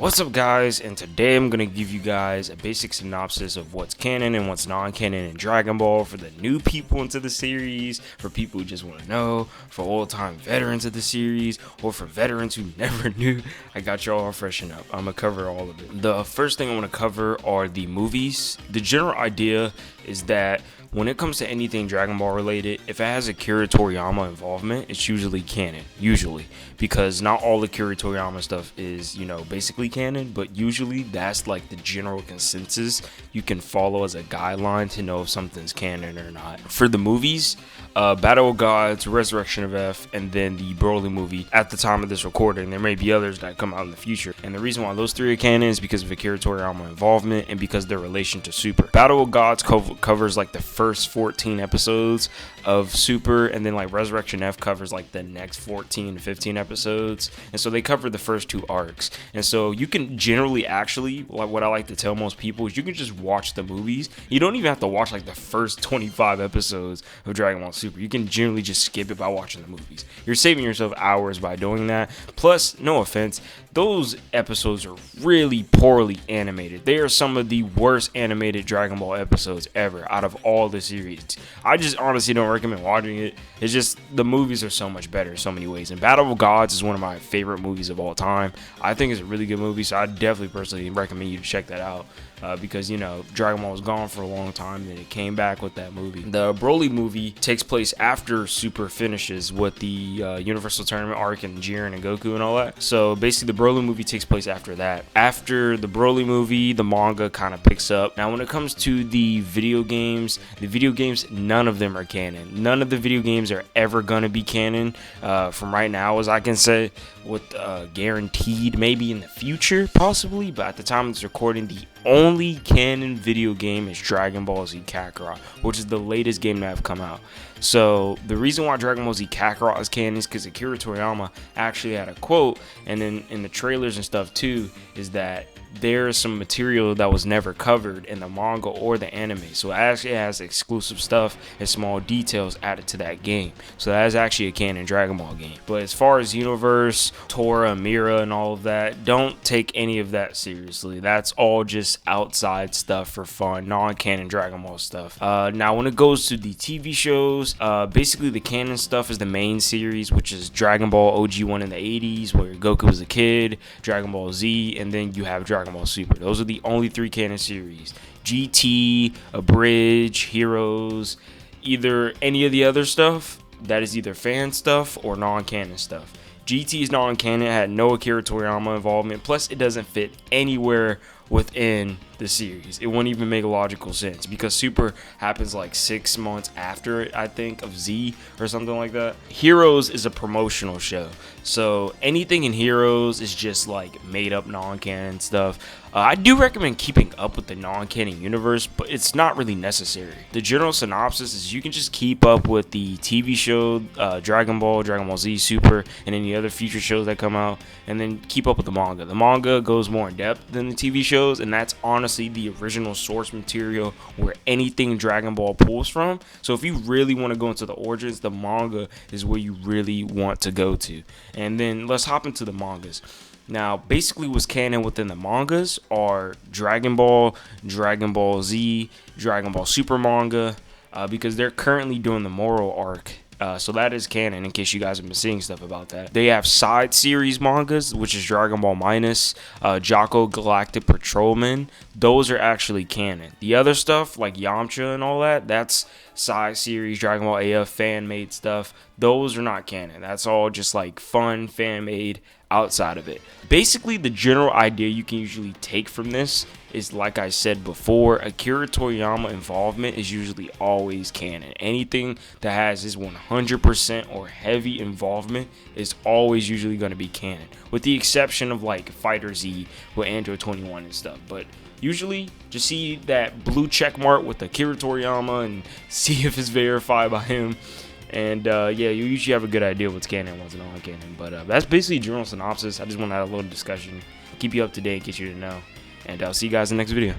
What's up, guys? And today I'm gonna give you guys a basic synopsis of what's canon and what's non-canon in Dragon Ball for the new people into the series, for people who just want to know, for old-time veterans of the series, or for veterans who never knew. I got y'all all freshen up. I'm gonna cover all of it. The first thing I want to cover are the movies. The general idea is that when it comes to anything Dragon Ball related, if it has Akira Toriyama involvement, it's usually canon. Usually. Because not all Akira Toriyama stuff is, basically canon, but usually that's like the general consensus you can follow as a guideline to know if something's canon or not. For the movies, Battle of Gods, Resurrection of F, and then the Broly movie at the time of this recording. There may be others that come out in the future. And the reason why those three are canon is because of Akira Toriyama involvement and because their relation to Super. Battle of Gods covers like the first 14 episodes of Super, and then like Resurrection F covers like the next 14 to 15 episodes, and so they cover the first two arcs. And so you can generally actually, like, what I like to tell most people is you can just watch the movies. You don't even have to watch like the first 25 episodes of Dragon Ball Super. You can generally just skip it by watching the movies. You're saving yourself hours by doing that. Plus, no offense, those episodes are really poorly animated. They are some of the worst animated Dragon Ball episodes ever out of all the series. I just honestly don't recommend watching it. It's just the movies are so much better in so many ways. And Battle of Gods is one of my favorite movies of all time. I think it's a really good movie, so I definitely personally recommend you to check that out. Because Dragon Ball was gone for a long time, and it came back with that movie. The Broly movie takes place after Super finishes with the Universal Tournament arc and Jiren and Goku and all that. So basically the Broly movie takes place after that. After the Broly movie, the manga kind of picks up. Now when it comes to the video games, none of them are canon. None of the video games are ever gonna be canon from right now, as I can say, with guaranteed maybe in the future possibly, but at the time of this recording, the only canon video game is Dragon Ball Z Kakarot, which is the latest game that have come out. So the reason why Dragon Ball Z Kakarot is canon is because Akira Toriyama actually had a quote, and then in the trailers and stuff too, is that there is some material that was never covered in the manga or the anime. So it actually has exclusive stuff and small details added to that game. So that is actually a canon Dragon Ball game. But as far as Universe, Tora, Mira, and all of that, don't take any of that seriously. That's all just outside stuff for fun, non-canon Dragon Ball stuff. Now when it goes to the TV shows, basically the canon stuff is the main series, which is Dragon Ball OG1 in the 80s, where Goku was a kid, Dragon Ball Z, and then you have Dragon Ball Super. Those are the only three canon series. GT, Abridge, Heroes, either any of the other stuff that is either fan stuff or non-canon stuff. GT is non-canon, it had no Akira Toriyama involvement, plus it doesn't fit anywhere within the series. It wouldn't even make logical sense because Super happens like 6 months after it, I think, of Z or something like that. Heroes is a promotional show, so anything in Heroes is just like made up non-canon stuff. I do recommend keeping up with the non-canon universe, but it's not really necessary. The general synopsis is you can just keep up with the TV show, Dragon Ball Z, Super, and any other future shows that come out, and then keep up with the manga. The manga goes more in depth than the TV shows, and that's honestly the original source material where anything Dragon Ball pulls from. So if you really want to go into the origins, the manga is where you really want to go to. And then let's hop into the mangas. Now, basically what's canon within the mangas are Dragon Ball, Dragon Ball Z, Dragon Ball Super manga, because they're currently doing the Moro arc. So that is canon, in case you guys have been seeing stuff about that. They have side series mangas, which is Dragon Ball Minus, Jocko Galactic Patrolman. Those are actually canon. The other stuff, like Yamcha and all that, that's side series, Dragon Ball AF fan-made stuff. Those are not canon. That's all just like fun, fan-made outside of it. Basically, the general idea you can usually take from this is, like I said before, Akira Toriyama involvement is usually always canon. Anything that has his 100% or heavy involvement is always usually going to be canon, with the exception of like Fighter Z with Android 21 and stuff. But usually just see that blue check mark with Akira Toriyama and see if it's verified by him. And yeah, you usually have a good idea what's canon and what's not canon. But that's basically general synopsis. I just want to have a little discussion, keep you up to date in case you didn't know. And I'll see you guys in the next video.